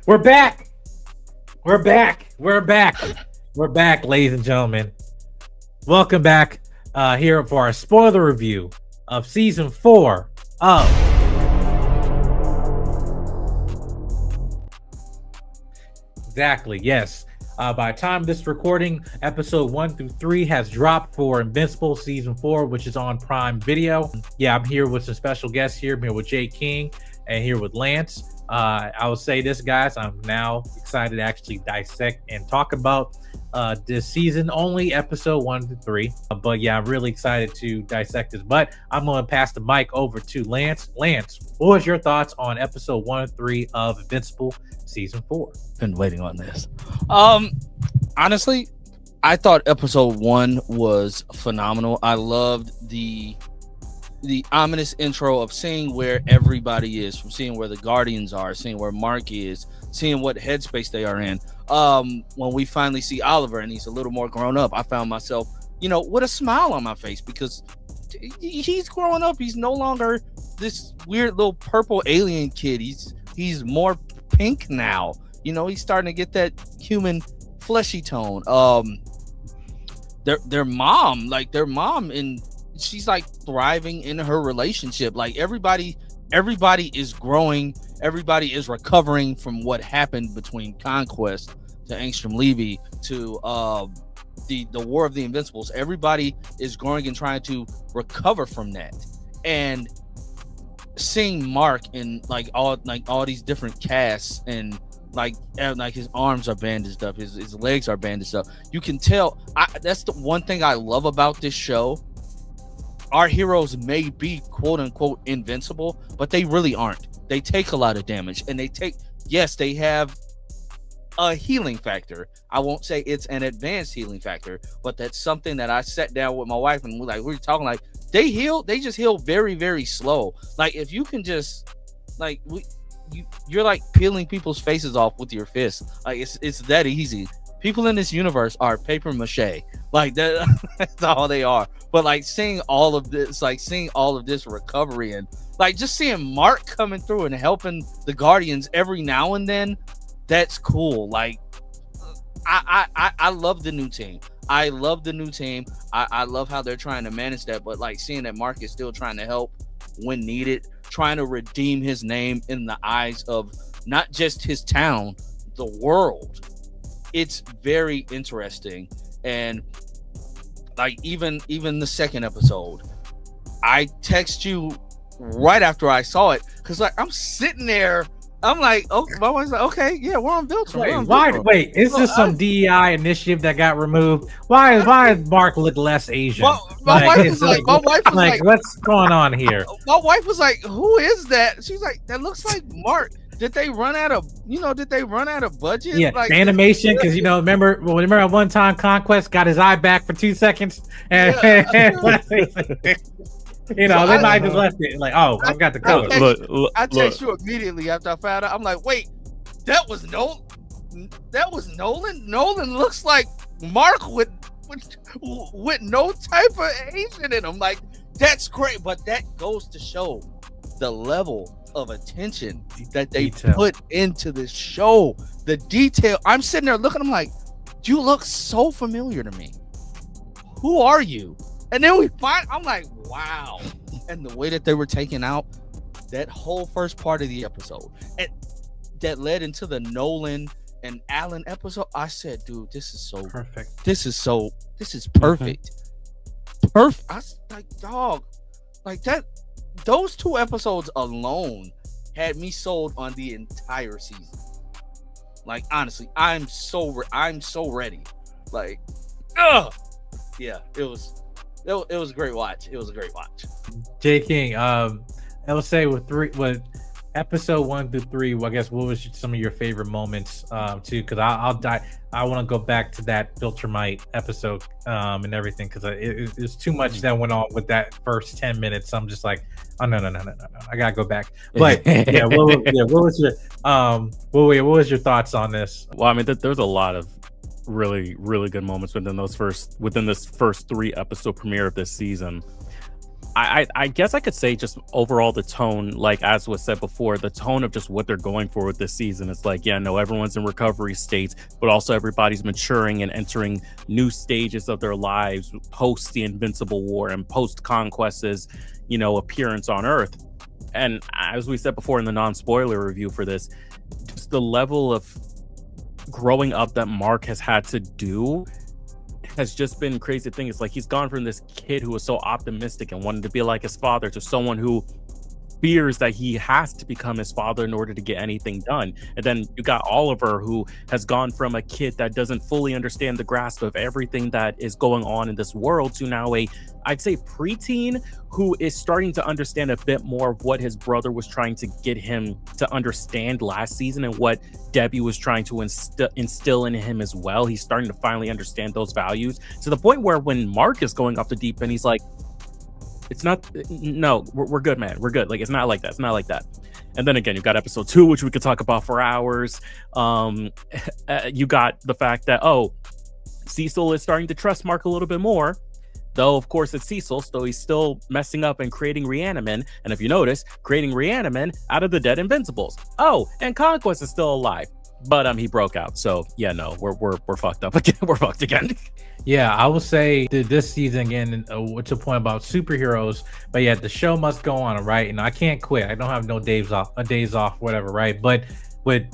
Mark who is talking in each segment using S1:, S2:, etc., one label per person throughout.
S1: We're back. We're back. We're back. We're back, ladies and gentlemen. Welcome back here for our spoiler review of season 4 of Exactly, yes. By the time this recording, episode 1 through 3 has dropped for Invincible season 4, which is on Prime Video. Yeah, I'm here with some special guests here. I'm here with Jay King and here with Lance. I will say this, guys. I'm now excited to actually dissect and talk about this season, only episode 1 to 3. But yeah, I'm really excited to dissect this. But I'm going to pass the mic over to Lance. Lance, what was your thoughts on episode 1 and 3 of Invincible season 4?
S2: Been waiting on this. Honestly, I thought episode 1 was phenomenal. I loved the ominous intro of seeing where everybody is, from seeing where the Guardians are, seeing where Mark is, seeing what headspace they are in. When we finally see Oliver and he's a little more grown up, I found myself, with a smile on my face because he's growing up. He's no longer this weird little purple alien kid. He's more pink now. He's starting to get that human fleshy tone. Their mom, and she's like thriving in her relationship. Like everybody is growing. Everybody is recovering from what happened between Conquest to Angstrom Levy to the War of the Invincibles. Everybody is growing and trying to recover from that. And seeing Mark in all these different casts and like his arms are bandaged up, his legs are bandaged up. You can tell. That's the one thing I love about this show. Our heroes may be quote unquote invincible, but they really aren't. They take a lot of damage, and they have a healing factor. I won't say it's an advanced healing factor, but that's something that I sat down with my wife and we were talking like they just heal very, very slow. Like if you can just you're like peeling people's faces off with your fist. Like it's that easy. People in this universe are paper mache. Like that, that's all they are. But like seeing all of this recovery and like just seeing Mark coming through and helping the Guardians every now and then, that's cool. Like I love the new team. I love the new team. I love how they're trying to manage that. But like seeing that Mark is still trying to help when needed, trying to redeem his name in the eyes of not just his town, the world. It's very interesting. And like even the second episode, I text you right after I saw it because like I'm sitting there, I'm like, oh, my wife's like, okay, yeah, we're on Viltrum.
S1: Wait, is this some DEI initiative that got removed? Why is Mark look less Asian?
S2: My wife was like,
S1: what's going on here?
S2: My wife was like, who is that? She's like, that looks like Mark. Did they run out of budget?
S1: Yeah,
S2: like
S1: animation, because remember at one time Conquest got his eye back for 2 seconds, and they might have left it like, oh, I've got the color.
S2: I text you immediately after I found out. I'm like, wait, that was Nolan. Nolan looks like Mark with no type of Asian in him. Like that's great, but that goes to show the level of attention that they put into this show. The detail. I'm sitting there looking. I'm like, you look so familiar to me. Who are you? And then I'm like, wow. And the way that they were taking out that whole first part of the episode, and that led into the Nolan and Alan episode. I said, dude, this is so
S1: perfect.
S2: This is perfect. Perfect. I was like, dog, like that. Those 2 episodes alone had me sold on the entire season. Like honestly, I'm so ready. Like, yeah, it was a great watch. It was a great watch.
S1: J King, I would say with episode 1 through 3, well, I guess what was some of your favorite moments too? Because I want to go back to that Filtermite episode and everything because it's too much that went on with that first 10 minutes. I'm just like, oh no, I gotta go back. But yeah, what was your thoughts on this?
S3: Well, I mean, there's a lot of really, really good moments within this first 3 episode premiere of this season. I guess I could say just overall the tone, like as was said before, the tone of just what they're going for with this season. It's like, yeah, no, everyone's in recovery states, but also everybody's maturing and entering new stages of their lives post the Invincible War and post Conquest's, appearance on Earth. And as we said before in the non-spoiler review for this, just the level of growing up that Mark has had to do has just been crazy thing. It's like he's gone from this kid who was so optimistic and wanted to be like his father to someone who fears that he has to become his father in order to get anything done. And then you got Oliver, who has gone from a kid that doesn't fully understand the grasp of everything that is going on in this world to now I'd say preteen who is starting to understand a bit more of what his brother was trying to get him to understand last season and what Debbie was trying to instill in him as well. He's starting to finally understand those values to the point where when Mark is going off the deep end, he's like, it's not, no, we're good, man. We're good. Like, it's not like that. It's not like that. And then again, you've got episode 2, which we could talk about for hours. You got the fact that, Cecil is starting to trust Mark a little bit more. Though, of course, it's Cecil, so he's still messing up and creating Reanimin. And if you notice, creating Reanimin out of the dead Invincibles. Oh, and Conquest is still alive. But he broke out. So, yeah, no, we're fucked up again. We're fucked again.
S1: Yeah, I would say this season again, to point about superheroes, but yeah, the show must go on, right? And I can't quit. I don't have no days off, whatever, right? But with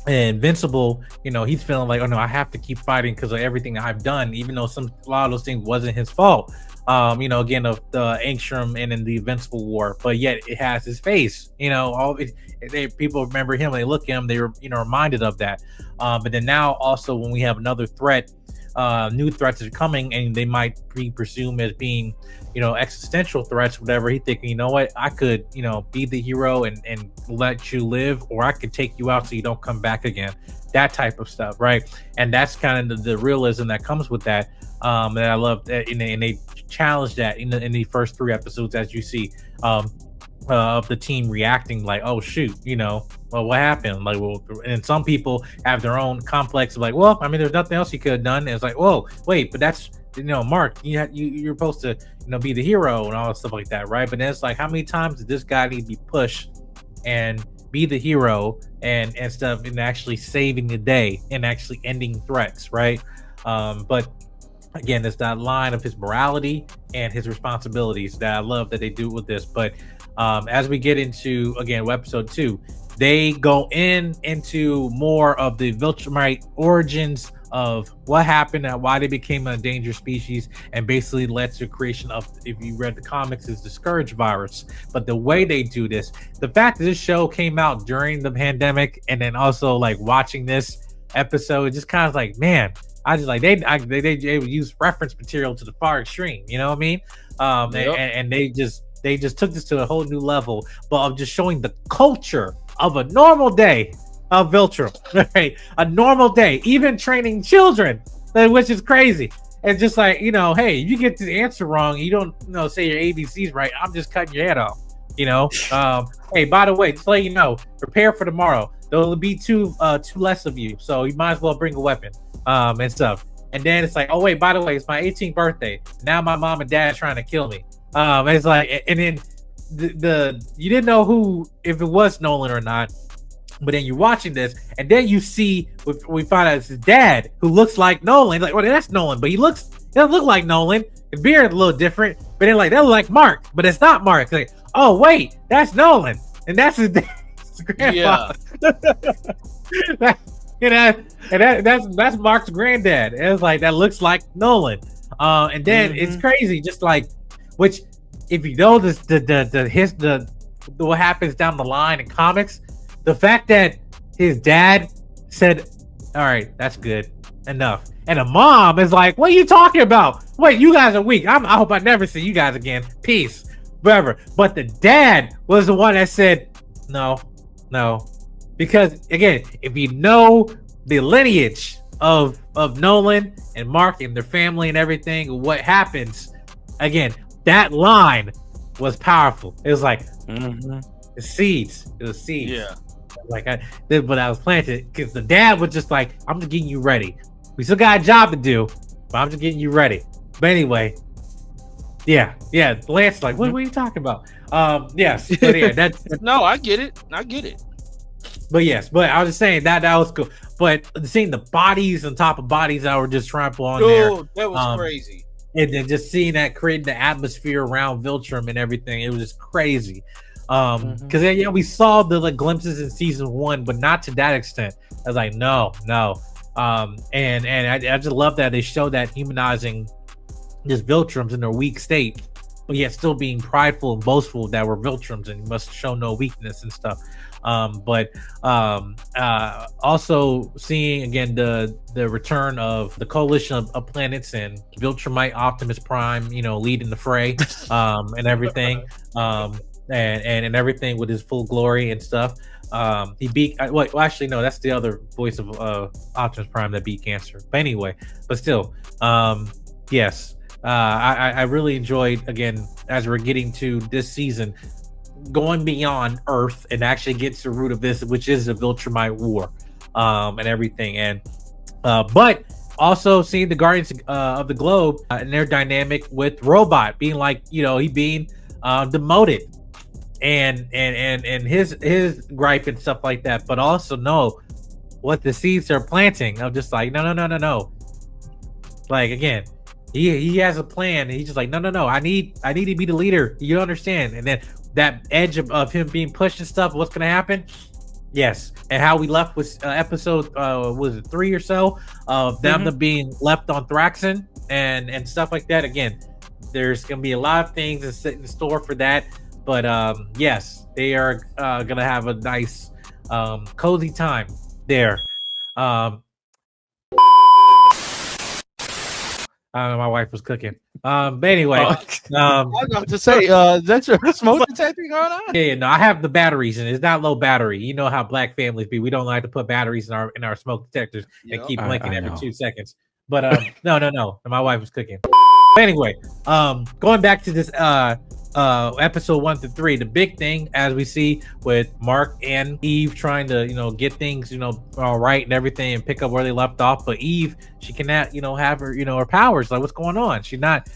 S1: Invincible, he's feeling like, oh no, I have to keep fighting because of everything that I've done, even though a lot of those things wasn't his fault. Again, of the Angstrom and in the Invincible War, but yet it has his face. People remember him, they look at him, they were reminded of that. But then now also when we have another threat, new threats are coming, and they might be presumed as being, existential threats, whatever. He thinking, you know what, I could, be the hero and let you live, or I could take you out so you don't come back again. That type of stuff, right? And that's kind of the realism that comes with that. And I love that, and they challenge that in the first 3 episodes, as you see, of the team reacting like, oh shoot, well, what happened? Like, well, and some people have their own complex of like, well, I mean, there's nothing else you could have done. And it's like, whoa, wait, but that's, Mark, you're supposed to, be the hero and all that stuff like that, right? But then it's like, how many times did this guy need to be pushed and be the hero and stuff, and actually saving the day and actually ending threats, right? But again, it's that line of his morality and his responsibilities that I love that they do with this. But as we get into, again, episode 2, they go into more of the Viltrumite origins of what happened and why they became an endangered species, and basically led to creation of, if you read the comics, is the Scourge virus. But the way they do this, the fact that this show came out during the pandemic, and then also like watching this episode, just kind of like, man, I just like they use reference material to the far extreme, you know what I mean? Yep. And they just took this to a whole new level, but of just showing the culture of a normal day of Viltrum, right? A normal day, even training children, which is crazy. And just like, hey, you get the answer wrong, you don't say your ABCs right, I'm just cutting your head off. Hey, by the way, just to let you know, prepare for tomorrow. There'll be two less of you, so you might as well bring a weapon, and stuff. And then it's like, oh wait, by the way, it's my 18th birthday. Now my mom and dad are trying to kill me. It's like, and then the you didn't know who, if it was Nolan or not, but then you're watching this, and then you see, we find out it's his dad who looks like Nolan. Like, well, that's Nolan, but he doesn't look like Nolan. His beard is a little different, but then like, that look like Mark, but it's not Mark. Like, oh wait, that's Nolan, and that's his grandfather. Yeah. That's Mark's granddad. And it's like, that looks like Nolan. And then it's crazy, just like, which, if you know this, the what happens down the line in comics, the fact that his dad said, all right, that's good, enough, and the mom is like, what are you talking about? Wait, you guys are weak. I hope I never see you guys again. Peace, whatever. But the dad was the one that said, no, because again, if you know the lineage of Nolan and Mark and their family and everything, what happens, again, that line was powerful. It was like the seeds. It was seeds. Yeah. Like but I was planted, because the dad was just like, I'm just getting you ready. We still got a job to do, but I'm just getting you ready. But anyway, Yeah, Lance, like, what are you talking about? Yes, but yeah,
S2: no, I get it.
S1: but yes, but I was just saying that was cool. But seeing the bodies on top of bodies that were just trampled on there,
S2: That was crazy.
S1: and then just seeing that creating the atmosphere around Viltrum and everything, it was just crazy. Because we saw the glimpses in season 1, but not to that extent. I was like, no. And I just love that they show that humanizing just Viltrums in their weak state, but yet still being prideful and boastful that we're Viltrums and you must show no weakness and stuff. But also seeing again the return of the coalition of planets and Viltrumite Optimus Prime, leading the fray, and everything, and everything with his full glory and stuff. He beat actually no, that's the other voice of Optimus Prime that beat cancer. But anyway, but still, yes. I really enjoyed, again, as we're getting to this season, going beyond Earth and actually get to the root of this, which is the Viltrumite War, and everything. And but also seeing the Guardians of the Globe and their dynamic with Robot being like, he being demoted, and his gripe and stuff like that, but also know what the seeds are planting. I'm just like, no. Like, again, he has a plan. And he's just like, no. I need to be the leader. You understand? And then that edge of him being pushed and stuff. What's gonna happen? Yes. And how we left with episode was it 3 or so of them being left on Thraxon and stuff like that. Again, there's gonna be a lot of things that sit in store for that. But yes, they are gonna have a nice cozy time there. I don't know, my wife was cooking. But anyway,
S2: I was about to say, that's your smoke detector going on?
S1: Yeah, no, I have the batteries, and it's not low battery. You know how black families be. We don't like to put batteries in our smoke detectors and keep blinking every 2 seconds. But no, my wife was cooking. But anyway, going back to this episode 1 through 3, the big thing as we see with Mark and Eve trying to get things all right and everything and pick up where they left off, but Eve, she cannot have her her powers. Like, what's going on? She's not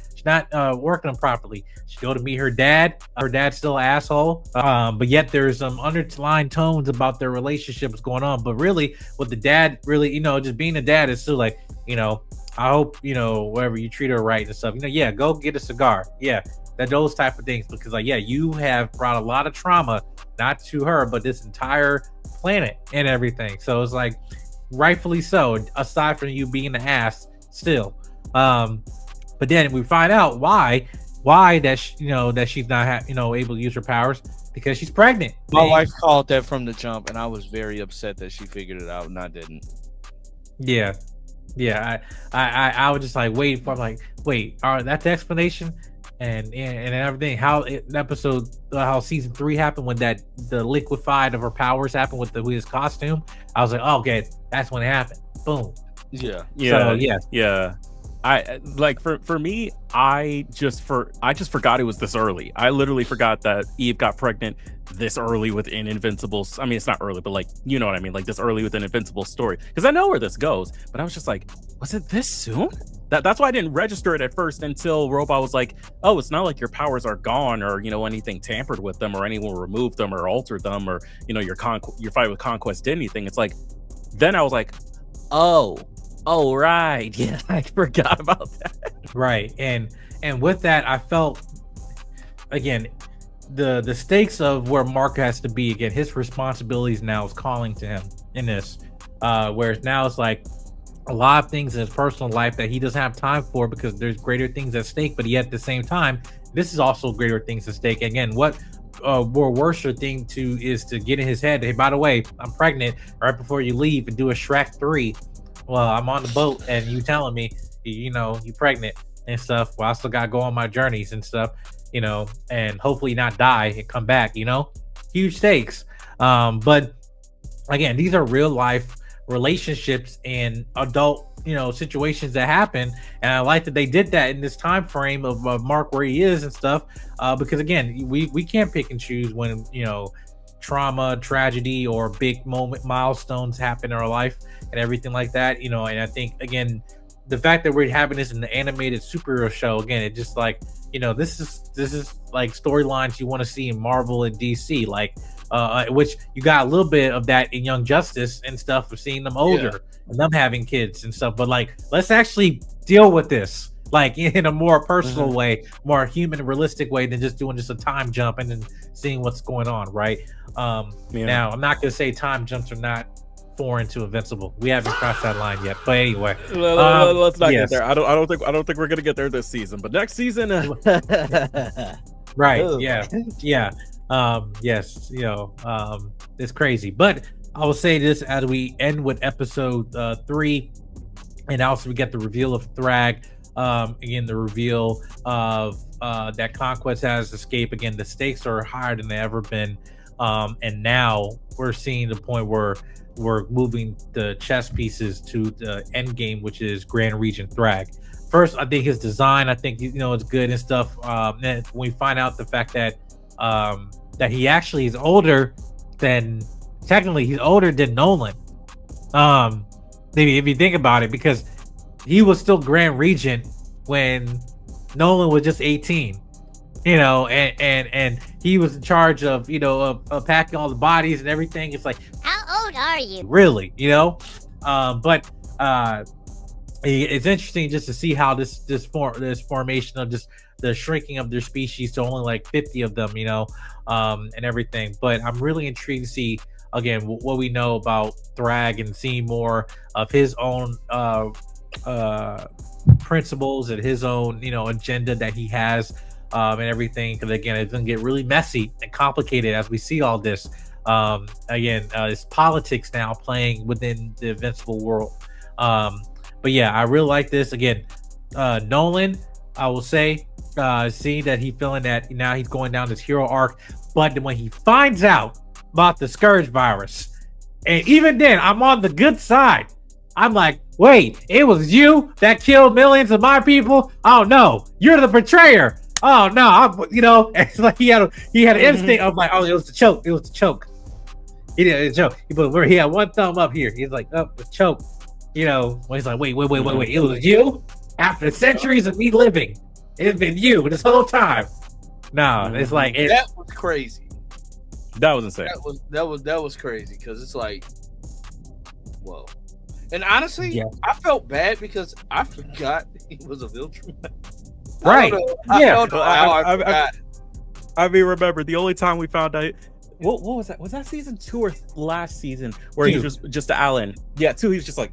S1: working them properly. She go to meet her dad. Her dad's still an asshole, but yet there's some underlying tones about their relationships going on. But really, with the dad, really, just being a dad is still like, I hope whatever, you treat her right and stuff. Yeah, go get a cigar. Yeah, those type of things, because you have brought a lot of trauma, not to her, but this entire planet and everything. So it's like, rightfully so, aside from you being an ass still. But then we find out why that that she's not able to use her powers, because she's pregnant.
S2: My wife called that from the jump, and I was very upset that she figured it out and I didn't.
S1: Yeah. I was just like waiting for, that's the explanation. And everything, how season 3 happened when the liquefied of her powers happened with his costume. I was like, oh, okay, that's when it happened. Boom.
S2: Yeah.
S3: I like, for me, I just forgot it was this early. I literally forgot that Eve got pregnant this early within Invincible. I mean, it's not early, but you know what I mean, like this early within Invincible story, because I know where this goes, but I was just like, was it this soon? That's why I didn't register it at first until Robot was like, oh, it's not like your powers are gone, or anything tampered with them, or anyone removed them or altered them, or your fight with Conquest did anything. It's like, then I was like, oh right, yeah, I forgot about that.
S1: Right. And with that, I felt, again, the stakes of where Mark has to be. Again, his responsibilities now is calling to him in this, whereas now it's like a lot of things in his personal life that he doesn't have time for, because there's greater things at stake. But yet at the same time, this is also greater things at stake. Again, what more worse thing is to get in his head, hey, by the way, I'm pregnant, right before you leave, and do a Shrek 3. Well, I'm on the boat and you telling me, you pregnant and stuff. Well, I still gotta go on my journeys and stuff, and hopefully not die and come back, huge stakes. But again, these are real life relationships and adult, situations that happen. And I like that they did that in this time frame of Mark, where he is and stuff, because again, we can't pick and choose when, trauma, tragedy, or big milestones happen in our life and everything like that, and I think, again, the fact that we're having this in the animated superhero show again, it just like, you know, this is like storylines you want to see in Marvel and DC, like which you got a little bit of that in Young Justice and stuff of seeing them older and them having kids and stuff. But like, let's actually deal with this like in a more personal way, more human, realistic way than just doing just a time jump and then seeing what's going on, right? Now, I'm not gonna say time jumps are not foreign to Invincible. We haven't crossed that line yet, but anyway,
S3: let's not get there. I don't think we're gonna get there this season, but next season,
S1: right? Yeah. Yes, you know, it's crazy, but I will say this as we end with episode 3, and also we get the reveal of Thrag. Again, the reveal of that Conquest has escaped. Again, the stakes are higher than they ever been, and now we're seeing the point where we're moving the chess pieces to the end game, which is Grand Regent Thrag. First, I think his design, I think, you know, it's good and stuff. And when we find out the fact that that he actually is older than, technically he's older than Nolan. Maybe if you think about it, because he was still Grand Regent when Nolan was just 18, you know, and he was in charge of, you know, of packing all the bodies and everything. It's like,
S4: how old are you?
S1: Really, you know? But it's interesting just to see how this formation of just the shrinking of their species to only like 50 of them, you know, and everything. But I'm really intrigued to see again what we know about Thrag and seeing more of his own principles and his own, you know, agenda that he has, and everything. Because again, it's gonna get really messy and complicated as we see all this. It's politics now playing within the Invincible world. But yeah, I really like this. Again, Nolan, I will say, seeing that he's feeling that now he's going down this hero arc, but when he finds out about the Scourge virus, and even then, I'm on the good side. I'm like, wait, it was you that killed millions of my people? Oh no, you're the betrayer. Oh no, you know, it's like he had an instinct of like, oh, it was the choke. It was the choke. He did a joke. He had one thumb up here. He's like, oh, the choke. You know, when he's like, wait. It was you? After centuries of me living, it's been you this whole time. No, it's like
S2: that was crazy.
S3: That was insane.
S2: That was crazy because it's like, whoa. And honestly, I felt bad because I forgot he was a Viltrum.
S1: Right.
S3: I mean, remember the only time we found out. What was that? Was that season 2 or last season where he was just Alan? Yeah, 2. He was just like,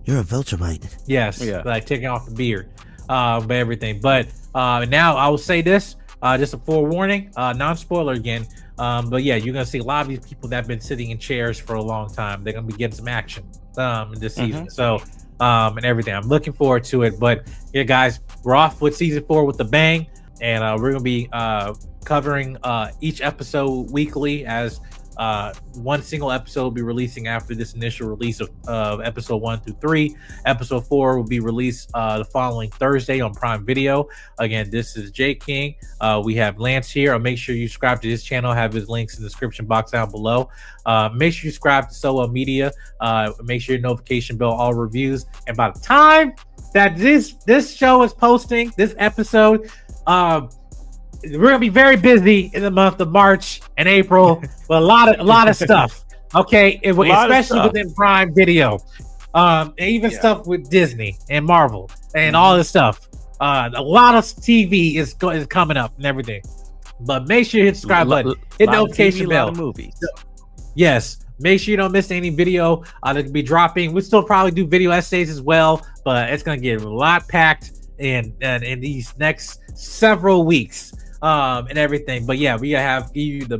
S5: "You're a Viltrumite."
S1: Yes, like taking off the beard, but everything. But now I will say this, just a forewarning, non-spoiler again. But yeah, you're gonna see a lot of these people that have been sitting in chairs for a long time. They're gonna be getting some action in this season. So and everything. I'm looking forward to it. But yeah, guys, we're off with season 4 with the bang, and we're gonna be covering each episode weekly, as one single episode will be releasing after this initial release of episode 1 through 3. Episode 4 will be released the following Thursday on Prime Video. Again, this is Jay King. We have Lance here. Make sure you subscribe to his channel. Have his links in the description box down below. Make sure you subscribe to Solo Media. Make sure your notification bell all reviews. And by the time that this show is posting this episode, we're gonna be very busy in the month of March and April with a lot of stuff. Okay, especially within Prime Video, and even stuff with Disney and Marvel and all this stuff. A lot of TV is coming up and everything. But make sure you hit the subscribe button, hit the notification bell.
S3: Movies.
S1: Yes, make sure you don't miss any video that will be dropping. We'll still probably do video essays as well, but it's gonna get a lot packed in these next several weeks. And everything. But yeah, we give you the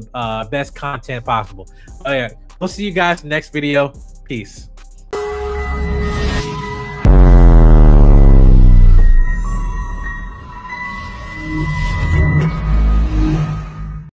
S1: best content possible. Yeah, we'll see you guys in the next video. Peace.